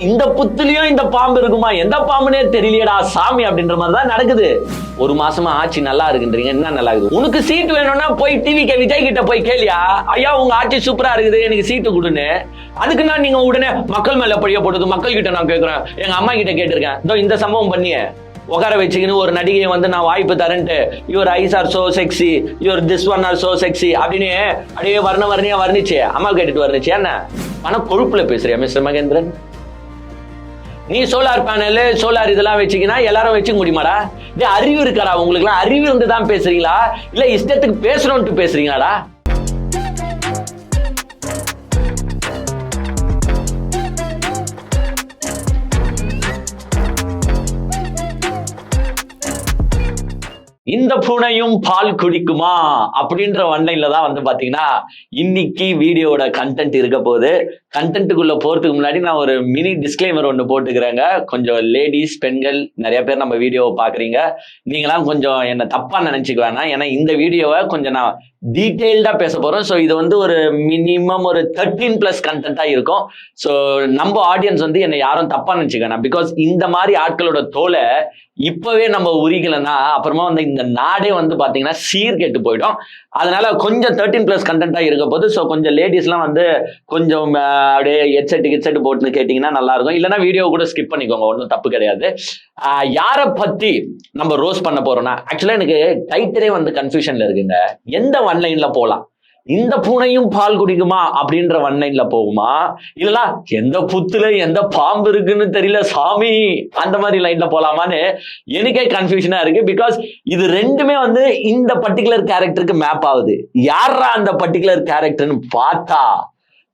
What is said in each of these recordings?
இந்த புத்துலயும் இந்த பாம்பு இருக்குமா, எந்த பாம்புனே தெரியலையடா சாமி அப்படின்ற மாதிரி தான் நடக்குது. ஒரு மாசமா ஆட்சி நல்லா இருக்குன்றீங்க, என்ன நல்லா இருக்குது? உனக்கு சீட்டு வேணும்னா போய் டிவி விஜய் கிட்ட போய் கேளியா, ஐயா உங்க ஆட்சி சூப்பரா இருக்குது எனக்கு சீட்டு கொடுன்னு. அதுக்குன்னா நீங்க உடனே மக்கள் மேல பழிய போடுது. மக்கள் கிட்ட நான் கேட்கிறேன், எங்க அம்மா கிட்ட கேட்டிருக்கேன், இதோ இந்த சம்பவம் பண்ணிய உட்கார வச்சுக்கின்னு ஒரு நடிகையை வந்து நான் வாய்ப்பு தரேன்ட்டு, your eyes are so sexy, your this one are so sexy அப்படின்னு அப்படியே வர்ணியா வர்ணிச்சு அம்மா கேட்டுட்டு வர்ணிச்சு. என்ன ஆனா கொழுப்புல பேசுறியா மிஸ்டர் மகேந்திரன்? நீ சோலார் பேனல் சோலார் இதெல்லாம் வச்சுக்கினா எல்லாரும் வச்சுக்க முடியுமாடா? அறிவு இருக்காடா உங்களுக்கு எல்லாம்? அறிவு இருந்து தான் பேசுறீங்களா இல்ல இஷ்டத்துக்கு பேசணும்ட்டு பேசுறீங்களாடா? இந்த பூனையும் பால் குடிக்குமா அப்படின்ற ஒன்லைன்ல தான் வந்து பாத்தீங்கன்னா இன்னைக்கு வீடியோட கண்டென்ட் இருக்க போகுது. கண்டென்ட்டுக்குள்ள போறதுக்கு முன்னாடி நான் ஒரு மினி டிஸ்க்ளைமர் ஒன்று போட்டுக்கிறேங்க. கொஞ்சம் லேடிஸ் பெண்கள் நிறைய பேர் நம்ம வீடியோவை பாக்குறீங்க, நீங்களாம் கொஞ்சம் என்ன தப்பா நினைச்சுக்க வேணாம். ஏன்னா இந்த வீடியோவை கொஞ்சம் நான் டீட்டெயில்டா பேச போறோம். ஸோ இது வந்து ஒரு மினிமம் ஒரு 13+ கண்டென்ட்டா இருக்கும். ஸோ நம்ம ஆடியன்ஸ் வந்து என்னை யாரும் தப்பா நினைச்சுக்க வேணாம். பிகாஸ் இந்த மாதிரி ஆட்களோட தோலை இப்பவே நம்ம உரிக்கலன்னா அப்புறமா வந்து இந்த நாடே வந்து பாத்தீங்கன்னா சீர்கெட்டு போயிடும். அதனால கொஞ்சம் 13+ கண்டென்ட்டா இருக்க போது. ஸோ கொஞ்சம் லேடிஸ்லாம் வந்து கொஞ்சம் அப்படியே ஹெட்செட் போட்டுன்னு கேட்டீங்கன்னா நல்லா இருக்கும். இல்லைன்னா வீடியோ கூட ஸ்கிப் பண்ணிக்கோங்க, ஒன்றும் தப்பு கிடையாது. யாரை பத்தி நம்ம ரோஸ் பண்ண போறோம்னா, ஆக்சுவலா எனக்கு டைட்டிலே வந்து கன்ஃபியூஷன்ல இருக்குங்க. எந்த ஒன்லைன்ல போலாம்? இந்த பூனையும் பால் குடிக்குமா அப்படின்ற ஒன்லைன்ல போகுமா, இல்ல எந்த புத்துல எந்த பாம்பு இருக்குன்னு தெரியல சாமி அந்த மாதிரி லைன்ல போலாமான்னு எனக்கே கன்ஃபியூஷனா இருக்கு. பிகாஸ் இது ரெண்டுமே வந்து இந்த பர்டிகுலர் கேரக்டருக்கு மேப் ஆகுது. யாரா அந்த பர்டிகுலர் கேரக்டர்னு பார்த்தா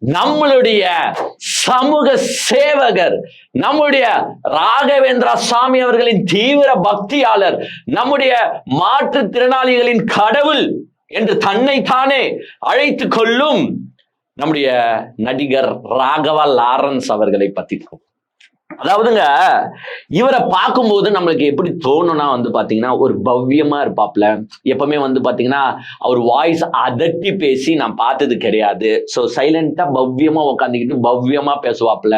நம்மளுடைய சமூக சேவகர், நம்முடைய ராகவேந்திரா சாமி அவர்களின் தீவிர பக்தியாளர், நம்முடைய மாற்றுத்திறனாளிகளின் கடவுள் என்று தன்னைத்தானே அழைத்து கொள்ளும் நம்முடைய நடிகர் ராகவா லாரன்ஸ் அவர்களை பத்தி. அதாவதுங்க இவரை பார்க்கும்போது நம்மளுக்கு எப்படி தோணும்னா வந்து பாத்தீங்கன்னா ஒரு பவ்யமா இருப்பாப்ல. எப்பவுமே வந்து பாத்தீங்கன்னா அவர் வாய்ஸ் அதட்டி பேசி நான் பார்த்தது கிடையாது. ஸோ சைலண்டா பவ்யமா உட்காந்துக்கிட்டு பவ்யமா பேசுவாப்ல.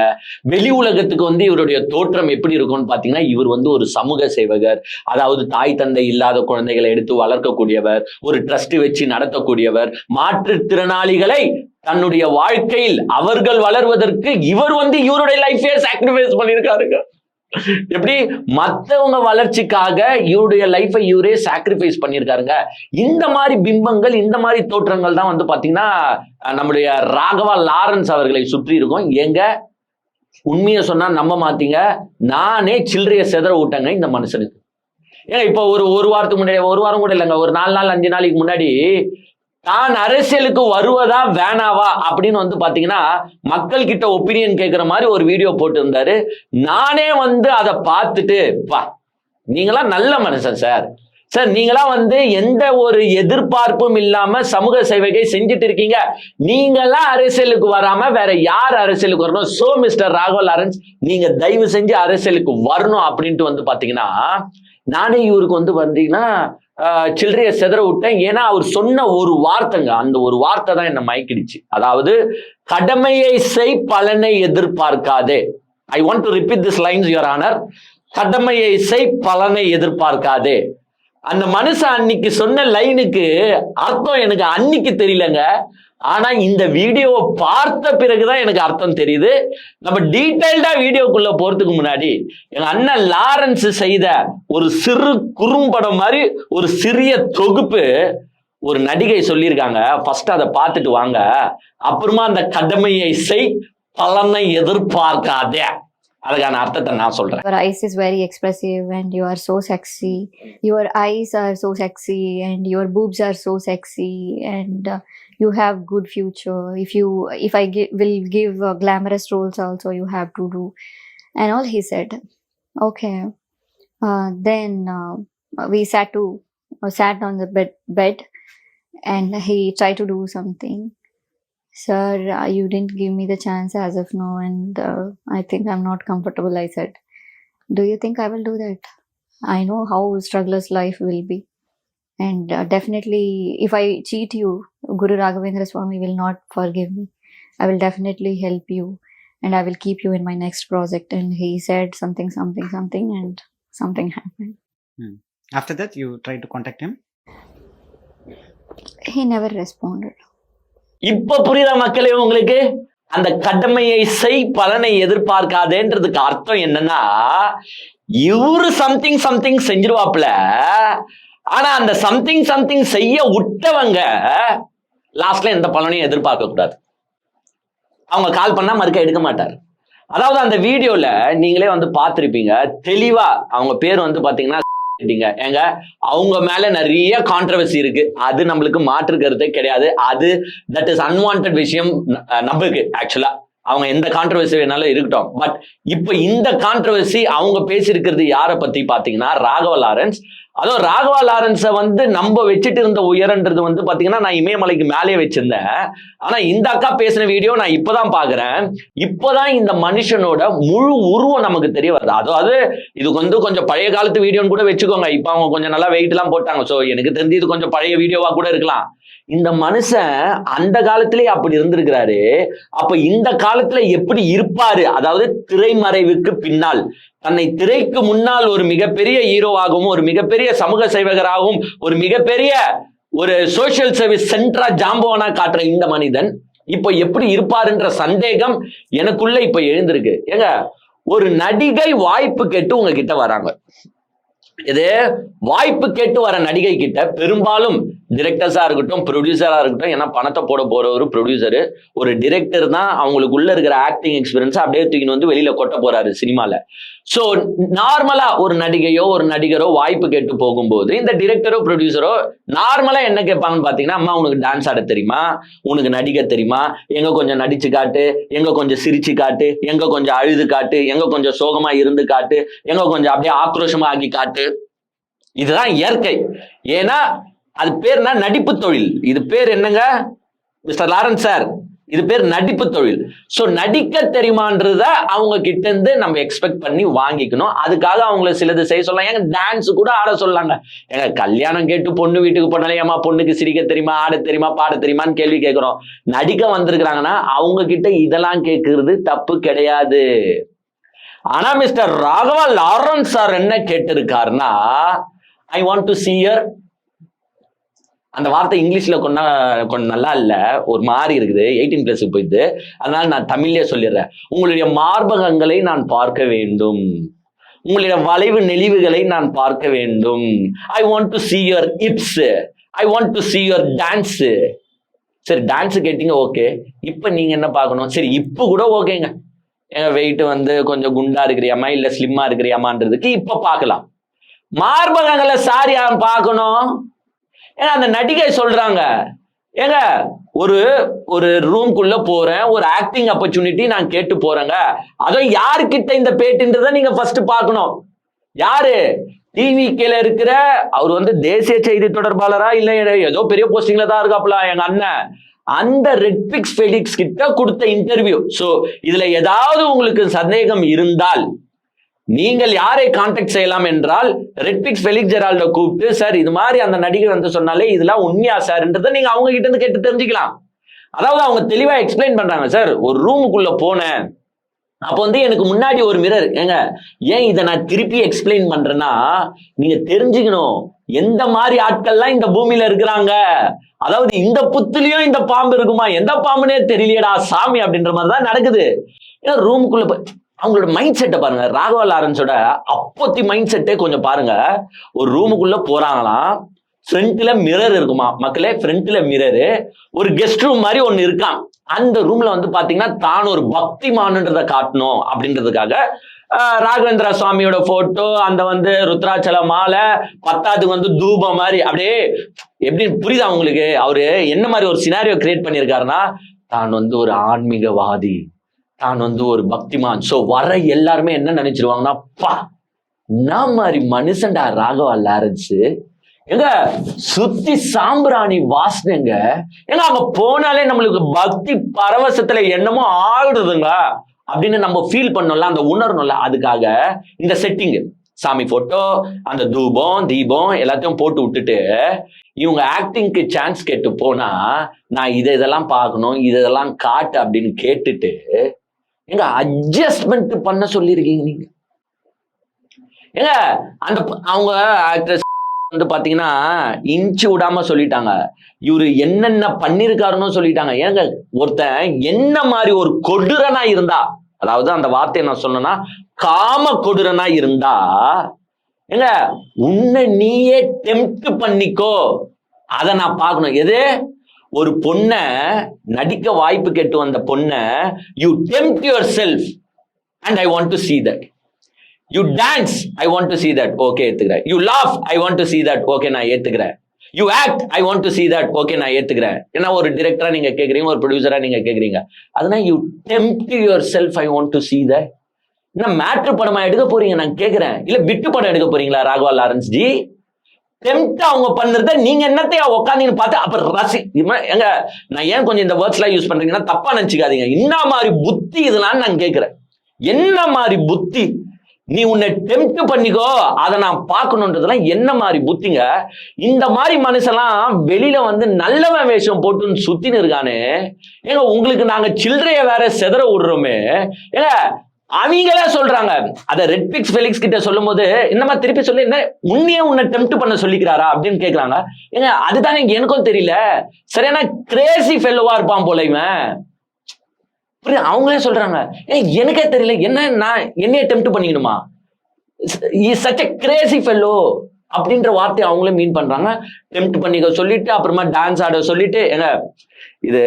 வெளி உலகத்துக்கு வந்து இவருடைய தோற்றம் எப்படி இருக்கும்னு பாத்தீங்கன்னா, இவர் வந்து ஒரு சமூக சேவகர், அதாவது தாய் தந்தை இல்லாத குழந்தைகளை எடுத்து வளர்க்கக்கூடியவர், ஒரு ட்ரஸ்ட் வச்சு நடத்தக்கூடியவர், மாற்றுத்திறனாளிகளை தன்னுடைய வாழ்க்கையில் அவர்கள் வளர்வதற்கு இவர் வந்து இவருடைய லைஃபே சாக்ரிஃபைஸ் பண்ணியிருக்காருங்க. எப்படி மற்றவங்க வளர்ச்சிக்காக இவருடைய லைஃபை இவரே சாக்ரிஃபைஸ் பண்ணியிருக்காருங்க. இந்த மாதிரி பிம்பங்கள், இந்த மாதிரி தோற்றங்கள் தான் வந்து பாத்தீங்கன்னா நம்முடைய ராகவா லாரன்ஸ் அவர்களை சுற்றி இருக்கும். எங்க உண்மையை சொன்னா நம்ப மாட்டீங்க, நானே சில்லறைய செதற விட்டேங்க இந்த மனுஷனுக்கு. ஏன்னா இப்ப ஒரு வாரத்துக்கு முன்னாடி, ஒரு வாரம் கூட இல்லைங்க, ஒரு 4 நாள் 5 நாளைக்கு முன்னாடி தான் அரசியலுக்கு வருவதா வேணாவா அப்படின்னு வந்து பாத்தீங்கன்னா மக்கள் கிட்ட ஒப்பீனியன் கேட்கிற மாதிரி ஒரு வீடியோ போட்டு இருந்தாரு. நானே வந்து அதை பார்த்துட்டு, பா நீங்களாம் நல்ல மனுஷன் சார், நீங்களாம் வந்து எந்த ஒரு எதிர்பார்ப்பும் இல்லாம சமூக சேவையை செஞ்சுட்டு இருக்கீங்க, நீங்களாம் அரசியலுக்கு வராம வேற யார் அரசியலுக்கு வரணும்? சோ மிஸ்டர் ராகவா லாரன்ஸ், நீங்க தயவு செஞ்சு அரசியலுக்கு வரணும் அப்படின்ட்டு வந்து பாத்தீங்கன்னா நானே இவருக்கு வந்து வந்தீங்கன்னா சில்லறைய செதற விட்டேன். ஏன்னா அவர் சொன்ன ஒரு வார்த்தைங்க, அந்த ஒரு வார்த்தை தான் என்ன மயக்கிடுச்சு. அதாவது கடமையை செய் பலனை எதிர்பார்க்காதே. I want to repeat this lines your honour. கடமையை செய் பலனை எதிர்பார்க்காதே. அந்த மனுஷன் அன்னைக்கு சொன்ன லைனுக்கு அர்த்தம் எனக்கு அன்னைக்கு தெரியலங்க. ஆனா இந்த வீடியோவை பார்த்த பிறகுதான் எனக்கு அர்த்தம் தெரியுது. நம்ம டீடைல்டா வீடியோக்குள்ள போறதுக்கு முன்னாடி எங்க அண்ணன் லாரன்ஸ் செய்த ஒரு சிறு குறும்படம் மாதிரி ஒரு சிறிய தொகுப்பு ஒரு நடிகை சொல்லியிருக்காங்க. ஃபர்ஸ்ட் அதை பார்த்துட்டு வாங்க, அப்புறமா அந்த கடமையை செய் பலனை எதிர்பார்க்காதே அதுக்கான அர்த்தத்தை நான் சொல்றேன். Your eyes is very expressive and you are so sexy. Your eyes are so sexy and your boobs are so sexy and you have good future. If I will give glamorous roles also, you have to do. And all he said. Okay. Then we sat on the bed and he tried to do something. Sir, you didn't give me the chance as of now and I think I'm not comfortable, I said. Do you think I will do that? I know how struggler's life will be. And definitely, if I cheat you, Guru Raghavendra Swami will not forgive me. I will definitely help you. and I will keep you in my next project. And he said something, and something happened. After that, you tried to contact him? He never responded. இப்ப புரியுதா மக்களே உங்களுக்கு? அந்த கடமையை செய், பலனை எதிர்பார்க்காதேன்றதுக்கு அர்த்தம் என்னன்னா, இவரு சம்திங் செஞ்சிருவாப்ல, ஆனா அந்த சம்திங் செய்ய விட்டவங்க லாஸ்ட்ல எந்த பலனையும் எதிர்பார்க்க கூடாது. அவங்க கால் பண்ணா மறுக்க எடுக்க மாட்டார். அதாவது அந்த வீடியோல நீங்களே வந்து பார்த்திருப்பீங்க, தெளிவா அவங்க பேர் வந்து பாத்தீங்கன்னா ஏங்க, அவங்க மேல நிறைய கான்ட்ரவர்சி இருக்கு, அது நம்மளுக்கு மாற்று கருத்தே கிடையாது. அது தட் இஸ் அன்வான்ட் விஷயம் நம்மளுக்கு. ஆக்சுவலா அவங்க எந்த கான்ட்ரவர்சி வேணாலும் இருக்கட்டும். பட் இப்ப இந்த கான்ட்ரவர்சி அவங்க பேசியிருக்கிறது யாரை பத்தி பாத்தீங்கன்னா ராகவ லாரன்ஸ். அதுவும் ராகவ லாரன்ஸை வந்து நம்ம வச்சுட்டு இருந்த உயரன்றது வந்து பாத்தீங்கன்னா நான் இமயமலைக்கு மேலே வச்சிருந்தேன். ஆனா இந்த அக்கா பேசின வீடியோ நான் இப்பதான் பாக்குறேன். இப்பதான் இந்த மனுஷனோட முழு உருவம் நமக்கு தெரிய வருது. அதாவது இது வந்து கொஞ்சம் பழைய காலத்து வீடியோன்னு கூட வச்சுக்கோங்க. இப்ப அவங்க கொஞ்சம் நல்லா வெயிட் எல்லாம் போட்டாங்க. சோ எனக்கு தெரிஞ்சு இது கொஞ்சம் பழைய வீடியோவா கூட இருக்கலாம். இந்த மனுஷன் அந்த காலத்திலேயே அப்படி இருந்திருக்கிறாரு. அப்ப இந்த காலத்துல எப்படி இருப்பாரு? அதாவது திரைமறைவுக்கு பின்னால், தன்னை திரைக்கு முன்னால் ஒரு மிகப்பெரிய ஹீரோவாகவும், ஒரு மிகப்பெரிய சமூக சேவகராகவும், ஒரு மிகப்பெரிய ஒரு சோசியல் சர்வீஸ் சென்டரா ஜாம்பவானா காட்டுற இந்த மனிதன் இப்ப எப்படி இருப்பாருன்ற சந்தேகம் எனக்குள்ள இப்ப எழுந்திருக்கு. ஏங்க, ஒரு நடிகை வாய்ப்பு கேட்டு உங்ககிட்ட வராங்க. இது வாய்ப்பு கேட்டு வர நடிகை கிட்ட பெரும்பாலும் டிரெக்டர்ஸா இருக்கட்டும், ப்ரொடியூசரா இருக்கட்டும், ஏன்னா பணத்தை போட போற ஒரு ப்ரொடியூசரு, ஒரு டிரெக்டர் தான் அவங்களுக்குள்ள இருக்கிற ஆக்டிங் எக்ஸ்பீரியன்ஸ் அப்படியே தூக்கின்னு வந்து வெளியில கொட்ட போறாரு சினிமால. சோ நார்மலா ஒரு நடிகையோ ஒரு நடிகரோ வாய்ப்பு கேட்டு போகும்போது இந்த டிரெக்டரோ ப்ரொடியூசரோ நார்மலா என்ன கேட்பாங்கன்னு பாத்தீங்கன்னா, அம்மா உனக்கு டான்ஸ் ஆட தெரியுமா, உனக்கு நடிக்க தெரியுமா, எங்க கொஞ்சம் நடிச்சு காட்டு, எங்க கொஞ்சம் சிரிச்சு காட்டு, எங்க கொஞ்சம் அழுது காட்டு, எங்க கொஞ்சம் சோகமா இருந்து காட்டு, எங்க கொஞ்சம் அப்படியே ஆக்ரோஷமா ஆக்கி காட்டு. இதுதான் இயற்கை. ஏன்னா அது பேர்னா நடிப்பு தொழில். இது பேர் என்னங்க மிஸ்டர் லாரன்ஸ் சார்? இது பேர் நடிப்பு தொழில். சோ நடிக்க தெரியுமான்றத அவங்க கிட்ட இருந்து நம்ம எக்ஸ்பெக்ட் பண்ணி வாங்கிக்கணும். அதுக்காக அவங்கள சிலது செய்ய சொல்லலாம். ஏங்க டான்ஸ் கூட ஆட சொல்லாங்க. ஏங்க கல்யாணம் கேட்டு பொண்ணு வீட்டுக்கு போனாலே ஏமா பொண்ணுக்கு சிரிக்க தெரியுமா, ஆட தெரியுமா, பாட தெரியுமான்னு கேள்வி கேட்கிறோம். நடிக்க வந்திருக்கிறாங்கன்னா அவங்க கிட்ட இதெல்லாம் கேட்கறது தப்பு கிடையாது. ஆனா மிஸ்டர் ராகவா லாரன்ஸ் சார் என்ன கேட்டிருக்காருன்னா, I want to see your, அந்த வார்த்தை இங்கிலீஷ்ல கொஞ்சம் நல்லா இல்ல, ஒரு மாதிரி இருக்குது, 18+ போயிடுது. அதனால நான் தமிழ்லயே சொல்லிடுறேன். உங்களுடைய மார்பகங்களை நான் பார்க்க வேண்டும், உங்களுடைய வளைவு நெளிவுகளை நான் பார்க்க வேண்டும். ஐ want to see your hips, I want to see your dance. சரி, டான்ஸ் கேட்டீங்க, ஓகே. இப்ப நீங்க என்ன பார்க்கணும்? சரி, இப்ப கூட ஓகேங்க, எங்க வெயிட் வந்து கொஞ்சம் குண்டா இருக்கிறியாமா இல்ல ஸ்லிம்மா இருக்கிறியாமான்றதுக்கு இப்ப பார்க்கலாம். மார்பகங்களை சாரி பார்க்கணும். ஏன்னா அந்த நடிகை சொல்றாங்க, ஏங்க ஒரு ஒரு ரூம்குள்ள போறேன், ஒரு ஆக்டிங் ஆப்பர்ச்சுனிட்டி நான் கேட்டு போறேங்க, அதுவும் யாருக்கிட்ட இந்த பேட்டின்றத நீங்க ஃபர்ஸ்ட் பார்க்கணும். யாரு? டிவிகேல இருக்கிற அவர் வந்து தேசிய செய்தி தொடர்பாளரா இல்ல ஏதோ பெரிய போஸ்டிங்ல தான் இருக்காப்ல எங்க அண்ணன். அந்த ரெட்பிக்ஸ் ஃபெலிக்ஸ் கிட்ட கொடுத்த இன்டர்வியூ. சோ இதுல ஏதாவது உங்களுக்கு சந்தேகம் இருந்தால் நீங்கள் யாரை கான்டாக்ட் செய்யலாம் என்றால், ரெட்பிக்ஸ் ஃபெலிக்ஸ் ஜெரால்ட கூப்பிட்டு, சார் இது மாதிரி அந்த நடிகை வந்து சொன்னாலே இதெல்லாம் உண்மையா சார்ன்றதை நீங்க அவங்க கிட்ட இருந்து கேட்டு தெரிஞ்சுக்கலாம். அதாவது அவங்க தெளிவா எக்ஸ்பிளைன் பண்றாங்க. சார் ஒரு ரூமுக்குள்ள போனேன், அப்போ வந்து எனக்கு முன்னாடி ஒரு மிரர். ஏங்க ஏன் இதை நான் திருப்பி எக்ஸ்பிளைன் பண்றேன்னா, நீங்க தெரிஞ்சுக்கணும் எந்த மாதிரி ஆட்கள்லாம் இந்த பூமியில இருக்கிறாங்க. அதாவது இந்த புத்துலயும் இந்த பாம்பு இருக்குமா, எந்த பாம்புனே தெரியலையடா சாமி அப்படின்ற மாதிரிதான் நடக்குது. ஏன்னா ரூமுக்குள்ள அவங்களோட மைண்ட் செட்டை பாருங்க. ராகவா லாரன்ஸோட அப்போத்தி மைண்ட் செட்டே கொஞ்சம் பாருங்க. ஒரு ரூமுக்குள்ள போறாங்களாம், ஃப்ரண்ட்ல மிரர் இருக்குமா மக்களே, ஃப்ரண்ட்ல மிரரு, ஒரு கெஸ்ட் ரூம் மாதிரி ஒன்னு இருக்கான். அந்த ரூம்ல வந்து பாத்தீங்கன்னா தான் ஒரு பக்திமானன்றதை காட்டணும் அப்படின்றதுக்காக ராகவேந்திர சுவாமியோட போட்டோ, அந்த வந்து ருத்ராட்சல மாலை, பத்தாத்துக்கு வந்து தூபம் மாதிரி அப்படியே எப்படி புரியுதா உங்களுக்கு? அவரு என்ன மாதிரி ஒரு சினாரியோ கிரியேட் பண்ணியிருக்காருன்னா, தான் வந்து ஒரு ஆன்மீகவாதி, தான் வந்து ஒரு பக்திமான். சோ வர எல்லாருமே என்ன நினைச்சிருவாங்கன்னா, பா என்ன மாதிரி மனுஷன்டா ராகவா லாரன்ஸ், எங்க சுத்தி சாம்பிராணி வாசனைங்க, ஏங்க அங்க போனாலே நம்மளுக்கு பக்தி பரவசத்துல என்னமோ ஆயிடுதுங்க அப்படின்னு நம்ம ஃபீல் பண்ணோம்ல, அந்த உணரணும்ல. அதுக்காக இந்த செட்டிங், சாமி போட்டோ, அந்த தூபம் தீபம் எல்லாத்தையும் போட்டு விட்டுட்டு இவங்க ஆக்டிங்க்கு சான்ஸ் கேட்டு போனா, நான் இதெல்லாம் பார்க்கணும், இதெல்லாம் காட்டு அப்படின்னு கேட்டுட்டு எங்க அட்ஜஸ்ட்மெண்ட் பண்ண சொல்லியிருக்கீங்க நீங்க. ஏங்க அந்த அவங்க ஆக்ட்ரஸ் வந்து பாத்தீங்கன்னா இன்ச்சு விடாம சொல்லிட்டாங்க, இவரு என்னென்ன பண்ணிருக்காருன்னு சொல்லிட்டாங்க. ஏங்க ஒருத்தன் என்ன மாதிரி ஒரு கொடூரனா இருந்தா, அதாவது அந்த வார்த்தையை நான் சொன்னா காம கொடூரனா இருந்தா, ஏங்க உன்னை நீயே டெம்ப்ட் பண்ணிக்கோ, அதை நான் பார்க்கணும். எது ஒரு பொண்ணை நடிக்க வாய்ப்பு கேட்டு வந்த பொண்ணை you tempt your self and I want to see that. You dance, I want to see that. Okay, ஏத்துக்கிறேன். You laugh, I want to see that. Okay, நான் ஏத்துக்கிறேன். You act, I want to see that. Okay, நான் ஏத்துக்கிறேன். ஏன்னா ஒரு டிரெக்டரா நீங்க கேக்குறீங்க, ஒரு ப்ரொடியூசரா நீங்க கேக்குறீங்க. அதனால you tempt yourself, I want to see that. என்ன மேட்ரு படமா எடுக்க போறீங்க நான் கேக்குறேன், இல்ல பிட்டு படம் எடுக்க போறீங்களா ராகவா லாரன்ஸ் ஜி? டெம்ப்ட் அவங்க பண்றத நீங்க என்னத்தையா உட்காந்து பார்த்து அப்புறம் எங்க நான் ஏன் கொஞ்சம் இந்த வேர்ட்ஸ் எல்லாம் யூஸ் பண்றீங்கன்னா தப்பா நினைச்சுக்காதீங்க. என்ன மாதிரி புத்தி இதெல்லாம் நான் கேக்குறேன். என்ன மாதிரி புத்தி? நீ உன்னை டெம்ப்ட் பண்ணிக்கோ, அதை நான் பார்க்கணுன்றதுலாம் என்ன மாதிரி புத்திங்க? இந்த மாதிரி மனுஷெல்லாம் வெளியில வந்து நல்லவன் வேஷம் போட்டுன்னு சுத்தின்னு இருக்கானே. ஏங்க உங்களுக்கு நாங்க சில்லறைய வேற செதற விடுறோமே. ஏங்க அவங்களே சொல்றாங்க, அத ரெட்பிக்ஸ் ஃபெலிக்ஸ் கிட்ட சொல்லும் போது இந்த மாதிரி திருப்பி சொல்லி என்ன உன்னையே உன்னை டெம்ப்ட் பண்ண சொல்லிக்கிறாரா அப்படின்னு கேக்குறாங்க. ஏங்க அதுதானே எனக்கும் தெரியல, சரியான கிரேசி ஃபெல்லோவா இருப்பான் போல இவன். அவங்களே சொல்றாங்க எனக்கே தெரியல, என்ன நான் என்னைய tempt பண்ணிக்கணுமா, such a crazy fellow அப்படின்ற வார்த்தையை அவங்களே மீன் பண்றாங்க. டெம்ப்ட் பண்ணிக்க சொல்லிட்டு அப்புறமா டான்ஸ் ஆட சொல்லிட்டு. ஏங்க இது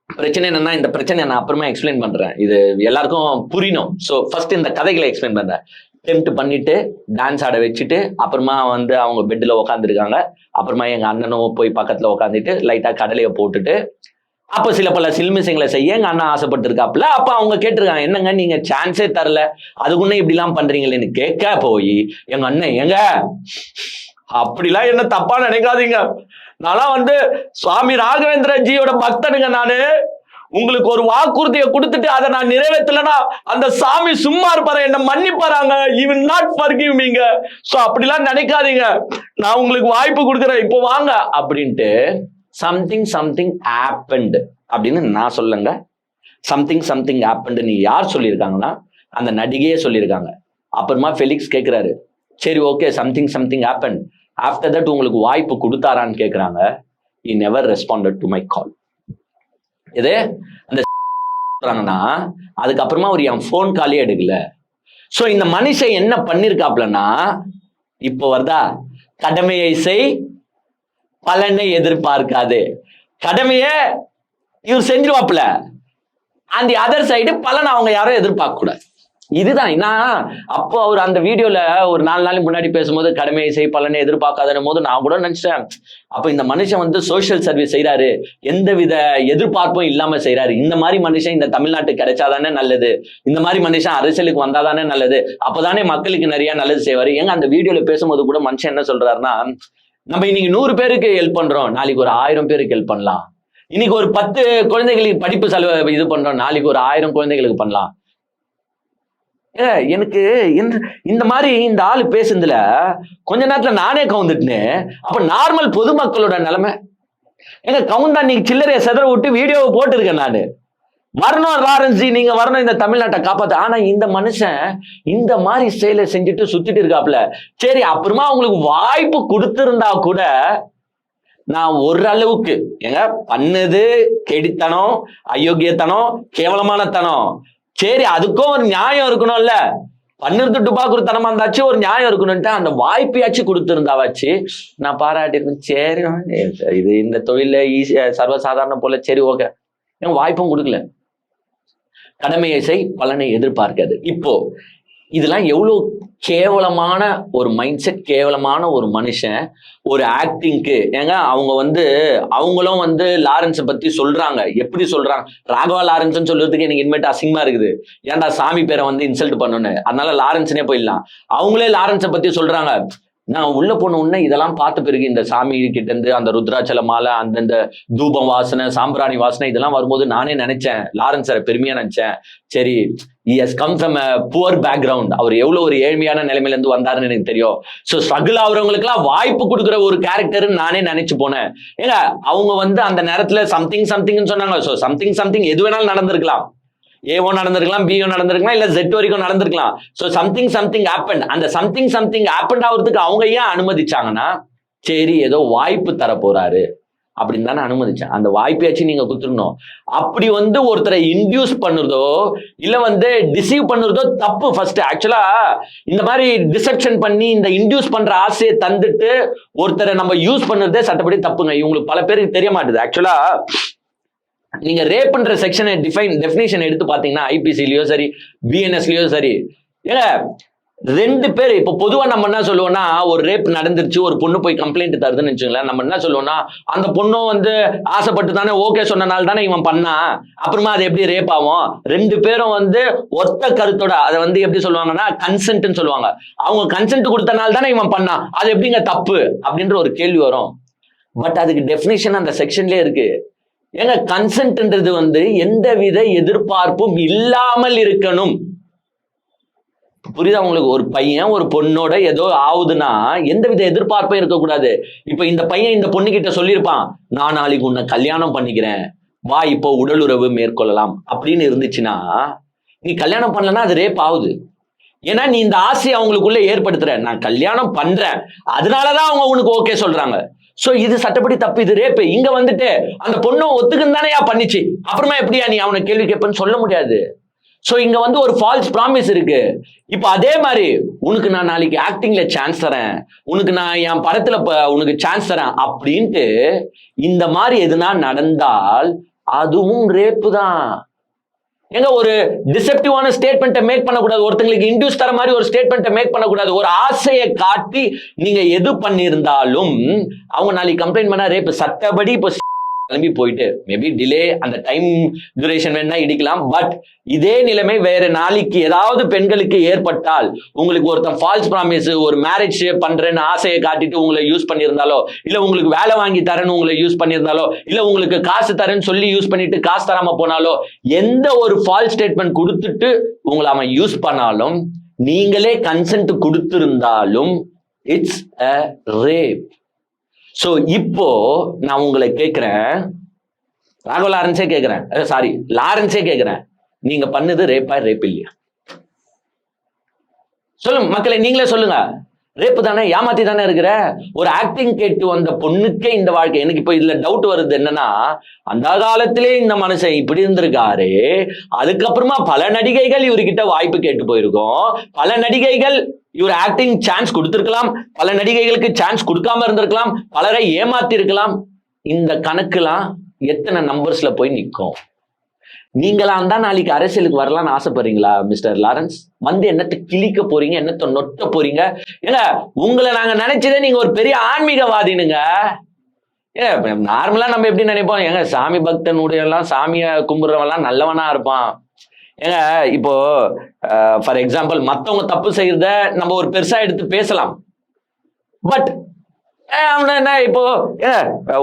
பிரச்சனை என்னன்னா, இந்த பிரச்சனை நான் அப்புறமா எக்ஸ்பிளைன் பண்றேன், இது எல்லாருக்கும் புரியணும். ஸோ ஃபர்ஸ்ட் இந்த கதைகளை எக்ஸ்பிளைன் பண்றேன். டெம்ப்ட் பண்ணிட்டு டான்ஸ் ஆட வச்சுட்டு அப்புறமா வந்து அவங்க பெட்ல உட்காந்துருக்காங்க. அப்புறமா எங்க அண்ணனும் போய் பக்கத்துல உட்காந்துட்டு லைட்டா கடலையை போட்டுட்டு அப்ப சில பல சில்மிசங்களை செய்ய எங்க அண்ணா ஆசைப்பட்டு இருக்காப்புல. அப்ப அவங்க கேட்டிருக்காங்க, என்னங்க நீங்க சான்ஸே தரல, அதுக்குன்னு இப்படி எல்லாம் பண்றீங்களேன்னு கேட்க போய் எங்க அண்ணன், ஏங்க அப்படிலாம் என்ன தப்பா நினைக்காதீங்க, நான்லாம் வந்து சுவாமி ராகவேந்திர ஜியோட பக்தனுங்க, நானு உங்களுக்கு ஒரு வாக்குறுதியை கொடுத்துட்டு அதை நான் நிறைவேற்றலன்னா அந்த சாமி சும்மா இருப்பாரு, என்ன மன்னிப்பாராங்க, he will not forgive மீங்க. சோ அப்படிலாம் நினைக்காதீங்க, நான் உங்களுக்கு வாய்ப்பு கொடுக்குறேன், இப்போ வாங்க அப்படின்ட்டு சம்திங் happened அப்படின்னு நான் சொல்லுங்க. சம்திங் happened நீ யார் சொல்லியிருக்காங்கன்னா அந்த நடிகையே சொல்லியிருக்காங்க. அப்புறமா ஃபெலிக்ஸ் கேட்கிறாரு, சரி okay something happened, after that உங்களுக்கு வாய்ப்பு கொடுத்தாரான்னு கேட்குறாங்க. he never responded to my call. இது அந்த அதுக்கப்புறமா ஒரு என் ஃபோன் காலே எடுக்கல. ஸோ இந்த மனுஷன் என்ன பண்ணிருக்காப்லன்னா, இப்போ வருதா, கடமையை செய் பலனை எதிர்பார்க்காது. கடமையை இவர் செஞ்சிருவாப்புல, அந்த அதர் சைடு பலன் அவங்க யாரும் எதிர்பார்க்க கூடாது. இதுதான் அப்போ அவர் அந்த வீடியோல ஒரு 4 நாளைக்கு முன்னாடி பேசும்போது கடமையை செய் பலனை எதிர்பார்க்காதுன்னும் போது நான் கூட நினைச்சேன், அப்ப இந்த மனுஷன் வந்து சோசியல் சர்வீஸ் செய்யறாரு, எந்தவித எதிர்பார்ப்பும் இல்லாம செய்யறாரு. இந்த மாதிரி மனுஷன் இந்த தமிழ்நாட்டுக்கு கிடைச்சாதானே நல்லது, இந்த மாதிரி மனுஷன் அரசியலுக்கு வந்தாதானே நல்லது, அப்பதானே மக்களுக்கு நிறைய நல்லது செய்வாரு. ஏங்க அந்த வீடியோல பேசும்போது கூட மனுஷன் என்ன சொல்றாருன்னா, நம்ம இன்னைக்கு 100 பேருக்கு ஹெல்ப் பண்றோம், நாளைக்கு ஒரு 1000 பேருக்கு ஹெல்ப் பண்ணலாம். இன்னைக்கு ஒரு 10 குழந்தைகளுக்கு படிப்பு செலவு இது பண்றோம், நாளைக்கு ஒரு 1000 குழந்தைகளுக்கு பண்ணலாம். எனக்கு இந்த மாதிரி இந்த ஆளு பேசுனதுல கொஞ்ச நேரத்துல நானே கவுந்துட்டேன். அப்ப நார்மல் பொதுமக்களோட நிலைமை எங்க கவுண்டா, நீங்க சில்லறைய செதற விட்டு வீடியோவை போட்டுருக்கேன் நானு. வரணும் லாரன்ஸ் ஜி, நீங்க வரணும் இந்த தமிழ்நாட்டை காப்பாத்து. ஆனா இந்த மனுஷன் இந்த மாதிரி செயலை செஞ்சுட்டு சுத்திட்டு இருக்காப்ல. சரி அப்புறமா அவங்களுக்கு வாய்ப்பு கொடுத்திருந்தா கூட நான் ஓரளவுக்கு எங்க பண்ணது கெடித்தனம், அயோக்கியத்தனம், கேவலமான தனம், சரி அதுக்கும் ஒரு நியாயம் இருக்கணும்ல, பண்ணுறது டுபாக்குத்தனமா இருந்தாச்சு ஒரு நியாயம் இருக்கணும்ட்டு அந்த வாய்ப்பையாச்சும் கொடுத்துருந்தாவாச்சு நான் பாராட்டிருக்கேன். சரி இது இந்த தொழில ஈஸியா சர்வசாதாரண போல, சரி ஓகே, வாய்ப்பும் கொடுக்கல. கடமையை செய் பலனை எதிர்பார்க்காது. இப்போ இதெல்லாம் எவ்வளவு கேவலமான ஒரு மைண்ட் செட், கேவலமான ஒரு மனுஷன், ஒரு ஆக்டிங்க்கு. ஏங்க அவங்க வந்து அவங்களும் வந்து லாரன்ஸை பத்தி சொல்றாங்க. எப்படி சொல்றாங்க, ராகவா லாரன்ஸ்ன்னு சொல்றதுக்கு எனக்கு இனிமேட்டு அசிங்கமா இருக்குது, ஏன்டா சாமி பேரை வந்து இன்சல்ட் பண்ணணும்னு, அதனால லாரன்ஸ்னே போயிடலாம். அவங்களே லாரன்ஸை பத்தி சொல்றாங்க, நான் உள்ள போன உடனே இதெல்லாம் பார்த்த பிறகு இந்த சாமி கிட்ட இருந்து அந்த ருத்ராட்சல மாலை, அந்தந்த தூபம் வாசனை, சாம்பிராணி வாசனை இதெல்லாம் வரும்போது நானே நினைச்சேன், லாரன்ஸ் சார் பெருமையா நினைச்சேன். சரி, he has come from a poor background, அவர் எவ்வளவு ஒரு ஏழ்மையான நிலைமையில இருந்து வந்தாருன்னு எனக்கு தெரியும். ஸோ ஸ்ட்ரகிள் ஆகுறவங்களுக்கு எல்லாம் வாய்ப்பு கொடுக்குற ஒரு கேரக்டர்னு நானே நினைச்சு போனேன். ஏங்க அவங்க வந்து அந்த நேரத்துல சம்திங் சொன்னாங்க. ஸோ சம்திங் எது வேணாலும் நடந்திருக்கலாம். A1 நடந்திருக்கலாம், B1 நடந்திருக்கலாம், இல்ல Z வரைக்கும் நடந்திருக்கலாம். So something happen. அந்த சம்திங் ஹேப்பன் ஆகுறதுக்கு அவங்க ஏன் அனுமதிச்சாங்கன்னா, சரி ஏதோ வாய்ப்பு தர போறாரு அப்படின்னு தானே அனுமதிச்சேன். அந்த வாய்ப்பையாச்சும் நீங்க கொடுத்துருக்கணும். அப்படி வந்து ஒருத்தரை இன்டியூஸ் பண்ணுறதோ இல்ல வந்து டிசீவ் பண்ணுறதோ தப்பு. ஃபர்ஸ்ட் ஆக்சுவலா இந்த மாதிரி டிசெப்ஷன் பண்ணி இந்த இன்டியூஸ் பண்ற ஆசையை தந்துட்டு ஒருத்தரை நம்ம யூஸ் பண்ணுறதே சட்டப்படி தப்புங்க. இவங்களுக்கு பல பேருக்கு தெரிய மாட்டுது. ஆக்சுவலா நீங்க ரேப் பண்ற செக்ஷனை டெஃபினேஷன் எடுத்து பாத்தீங்கன்னா ஐபிசிலயோ சரி பிஎன்எஸ்லயோ சரி, ஏங்க 2 பேர் இப்போ பொதுவா நம்ம என்ன சொல்லுவோம்னா, ஒரு ரேப் நடந்துருச்சு, ஒரு பொண்ணு போய் கம்ப்ளைண்ட் தருதுன்னு வச்சுங்களேன், நம்ம என்ன சொல்லுவோம்னா, அந்த பொண்ணும் வந்து ஆசைப்பட்டு தானே ஓகே சொன்னனால தானே இவன் பண்ணா, அப்புறமா அது எப்படி ரேப் ஆகும்? 2 பேரும் வந்து ஒத்த கருத்தோட அதை வந்து எப்படி சொல்லுவாங்கன்னா கன்சென்ட்னு சொல்லுவாங்க. அவங்க கன்சென்ட் கொடுத்தனால தானே இவன் பண்ணா, அது எப்படிங்க தப்பு அப்படின்ற ஒரு கேள்வி வரும். பட் அதுக்கு டெஃபினேஷன் அந்த செக்ஷன்லயே இருக்கு. ஏங்க கன்சென்ட்ன்றது வந்து எந்தவித எதிர்பார்ப்பும் இல்லாமல் இருக்கணும். புரியுதா உங்களுக்கு? ஒரு பையன் ஒரு பொண்ணோட ஏதோ ஆகுதுன்னா எந்தவித எதிர்பார்ப்பும் இருக்கக்கூடாது. இப்ப இந்த பையன் இந்த பொண்ணு கிட்ட சொல்லியிருப்பான், நான் நாளைக்கு உன்னை கல்யாணம் பண்ணிக்கிறேன், வா இப்போ உடலுறவு மேற்கொள்ளலாம் அப்படின்னு இருந்துச்சுன்னா, நீ கல்யாணம் பண்ணலன்னா அது ரேப் ஆகுது. ஏன்னா நீ இந்த ஆசையை அவங்களுக்குள்ள ஏற்படுத்துற, நான் கல்யாணம் பண்றேன் அதனாலதான் அவங்க உனக்கு ஓகே சொல்றாங்க. சோ இது சட்டப்படி தப்பு, இது ரேப்பு. இங்க வந்துட்டு அந்த பொண்ணு ஒத்துக்குன்னு தானே பண்ணிச்சு, அப்புறமா எப்படியா நீ அவனை கேள்வி கேட்பன்னு சொல்ல முடியாது. சோ இங்க வந்து ஒரு ஃபால்ஸ் ப்ராமிஸ் இருக்கு. இப்ப அதே மாதிரி உனக்கு நான் நாளைக்கு ஆக்டிங்ல சான்ஸ் தரேன், உனக்கு நான் என் படத்துல உனக்கு சான்ஸ் தரேன் அப்படின்ட்டு இந்த மாதிரி எதுனா நடந்தால் அதுவும் ரேப்பு தான். எங்க ஒரு டிசெப்டிவான ஸ்டேட்மெண்ட்டை மேக் பண்ணக்கூடாது, ஒருத்தங்களுக்கு இன்டியூஸ் தர மாதிரி ஒரு ஸ்டேட்மெண்ட்டை மேக் பண்ணக்கூடாது. ஒரு ஆசையை காட்டி நீங்க எது பண்ணியிருந்தாலும் அவங்க நாளைக்கு கம்ப்ளைண்ட் பண்ணா ரேப். சட்டப்படி இப்போ கிளம்பி போயிட்டு மேபி டிலே அந்த டைம் டியூரேஷன் வேணா இடிக்கலாம். பட் இதே நிலைமை வேற நாளைக்கு ஏதாவது பெண்களுக்கு ஏற்பட்டால், உங்களுக்கு ஒருத்தன் ஃபால்ஸ் ப்ராமிஸ் ஒரு மேரேஜ் பண்றேன்னு ஆசையை காட்டிட்டு உங்களை யூஸ் பண்ணியிருந்தாலோ, இல்ல உங்களுக்கு வேலை வாங்கி தரேன்னு உங்களை யூஸ் பண்ணியிருந்தாலோ, இல்ல உங்களுக்கு காசு தரேன்னு சொல்லி யூஸ் பண்ணிட்டு காசு தராம போனாலோ, எந்த ஒரு ஃபால்ஸ் ஸ்டேட்மெண்ட் கொடுத்துட்டு உங்களை அவன் யூஸ் பண்ணாலும், நீங்களே கன்சென்ட் கொடுத்திருந்தாலும் இட்ஸ் அ ரேப். சோ இப்போ நான் உங்களை கேட்கிறேன், ராகவ லாரன்ஸே கேட்கிறேன், சாரி லாரன்ஸே கேட்கிறேன், நீங்க பண்ணது ரேப்பா ரேப் இல்லையா? சொல்லுங்க மக்களை, நீங்களே சொல்லுங்க. ரேப்பு தானே, ஏமாத்தி தானே இருக்கிற. ஒரு ஆக்டிங் கேட்டு வந்த பொண்ணுக்கே இந்த வாழ்க்கை. எனக்கு இப்போ இதுல டவுட் வருது என்னன்னா, அந்த காலத்திலே இந்த மனுஷன் இப்படி இருந்திருக்காரு, அதுக்கப்புறமா பல நடிகைகள் இவர்கிட்ட வாய்ப்பு கேட்டு போயிருக்கோம், பல நடிகைகள் இவர் ஆக்டிங் சான்ஸ் கொடுத்திருக்கலாம், பல நடிகைகளுக்கு சான்ஸ் கொடுக்காம இருந்திருக்கலாம், பலரை ஏமாத்தி இருக்கலாம். இந்த கணக்குலாம் எத்தனை நம்பர்ஸ்ல போய் நிற்கும்? நீங்களாம் தான் நாளைக்கு அரசியலுக்கு வரலாம்னு ஆசைப்படுறீங்களா மிஸ்டர் லாரன்ஸ்? வந்து என்னத்தை கிழிக்க போறீங்க, என்னத்தை நொட்ட போறீங்க? ஏங்க உங்களை நாங்க நினைச்சதே நீங்க ஒரு பெரிய ஆன்மீகவாதினுங்க. நார்மலா நம்ம எப்படி நினைப்போம், ஏங்க சாமி பக்தனுடைய எல்லாம் சாமியை கும்பிடுறவெல்லாம் நல்லவனா இருப்பான். ஏங்க இப்போ ஃபார் எக்ஸாம்பிள் மத்தவங்க தப்பு செய்யறத நம்ம ஒரு பெருசா எடுத்து பேசலாம். பட் அவன என்ன இப்போ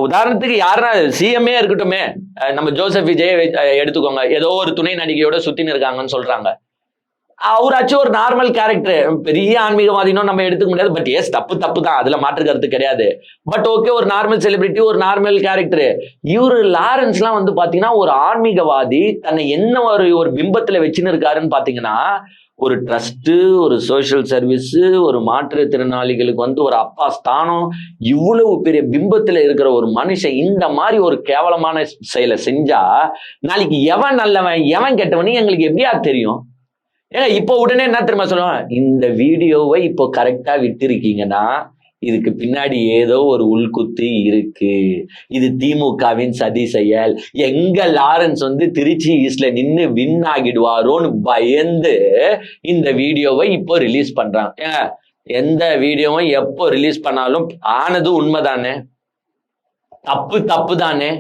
உதாரணத்துக்கு யாருன்னா சிஎம்ஏ இருக்கட்டுமே, நம்ம ஜோசப் விஜய் எடுத்துக்கோங்க, ஏதோ ஒரு துணை நடிகையோட சுத்தின்னு இருக்காங்கன்னு சொல்றாங்க. அவராச்சும் ஒரு நார்மல் கேரக்டர், பெரிய ஆன்மீகவாதினும் நம்ம எடுத்துக்க முடியாது. பட் எஸ் தப்பு தான், அதுல மாற்று கருத்து கிடையாது. பட் ஓகே, ஒரு நார்மல் செலிபிரிட்டி, ஒரு நார்மல் கேரக்டர். இவரு லாரன்ஸ்லாம் வந்து பாத்தீங்கன்னா ஒரு ஆன்மீகவாதி, தன்னை என்ன ஒரு பிம்பத்துல வச்சுன்னு இருக்காருன்னு பாத்தீங்கன்னா, ஒரு ட்ரஸ்ட், ஒரு சோசியல் சர்வீஸ், ஒரு மாற்றுத்திறனாளிகளுக்கு வந்து ஒரு அப்பா ஸ்தானம், இவ்வளவு பெரிய பிம்பத்துல இருக்கிற ஒரு மனுஷன் இந்த மாதிரி ஒரு கேவலமான செயலை செஞ்சா நாளைக்கு எவன் நல்லவன் எவன் கெட்டவன் எங்களுக்கு எப்படியா தெரியும்? ஏன்னா இப்போ உடனே என்ன தெரியுமா சொல்லுவான், இந்த வீடியோவை இப்போ கரெக்டா விட்டிருக்கீங்கன்னா இதுக்கு பின்னாடி ஏதோ ஒரு உள்குத்து இருக்கு, இது திமுகவின் சதி செயல், எங்க லாரன்ஸ் வந்து திருச்சி ஈஸ்ட்ல நின்று வின் ஆகிடுவாரோன்னு பயந்து இந்த வீடியோவை இப்போ ரிலீஸ் பண்றாங்க. எந்த வீடியோவும் எப்போ ரிலீஸ் பண்ணாலும் ஆனது உண்மைதானே, தப்பு தானே.